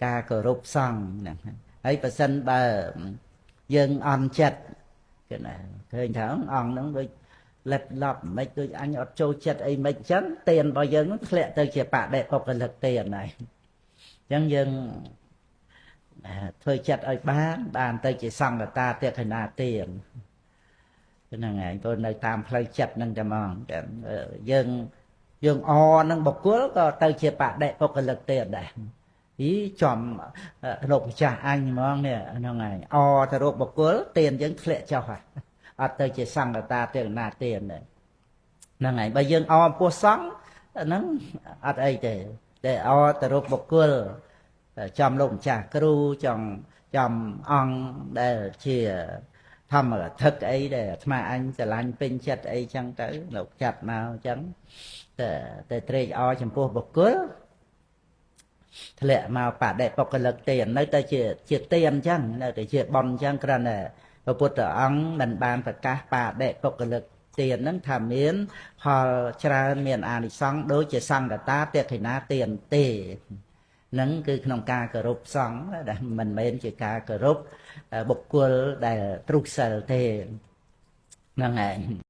ការគោរពសង្ឃហ្នឹងហើយបើសិនបើយើងអន់ចិត្តគឺណាឃើញថាអង្គហ្នឹងដូចលិតឡប់មិនដូចអញអត់ចូលចិត្តអីមិនចឹងទានរបស់យើងធ្លាក់ទៅជាបដិបុគ្គលិកទានហើយអញ្ចឹងយើងធ្វើចិត្តឲ្យបានទៅជាសង្កតាទក្ខិណាទានហ្នឹងហើយព្រោះនៅតាមផ្លូវចិត្តហ្នឹងតែហ្មងយើងអនឹងបុគ្គលក៏ទៅជាបដិបុគ្គលិកទានដែរពីចំរកម្ចាស់អញហ្មងនេះហ្នឹងហើយទៅរកបុគ្គលទានយើងធ្លាក់ចុះអត់ទៅជាសង្កតាទក្ខិណាទានហ្នឹងហើយបើយើងអំពោះសង្ឃហ្នឹងអត់អីទេតែទៅរកបុគ្គលចំលោកម្ចាស់គ្រូចំអង្គដែលជាធម្មកថាអីដែលអាត្មាអញស្រឡាញ់ពេញចិត្តអីចឹងទៅលោកចាត់មកចឹងតែត្រេកអរចំពោះបុគ្គលធ្លាក់មកបដិបុគ្គលិកទាននៅតែជាទានចឹងនៅតែជាបុណ្យចឹងគ្រាន់តែព្រះពុទ្ធអង្គមិនបានប្រកាសបដិបុគ្គលិកទានហ្នឹងថាមានផលច្រើនមានអានិសង្សដូចជាសង្កតាទក្ខិណាទានទេនឹងគឺក្នុងការគោរពសង្ឃដែលមិនមែនជាការគោរពបុគ្គលដែលទ្រុសិលទេហ្នឹងហើយ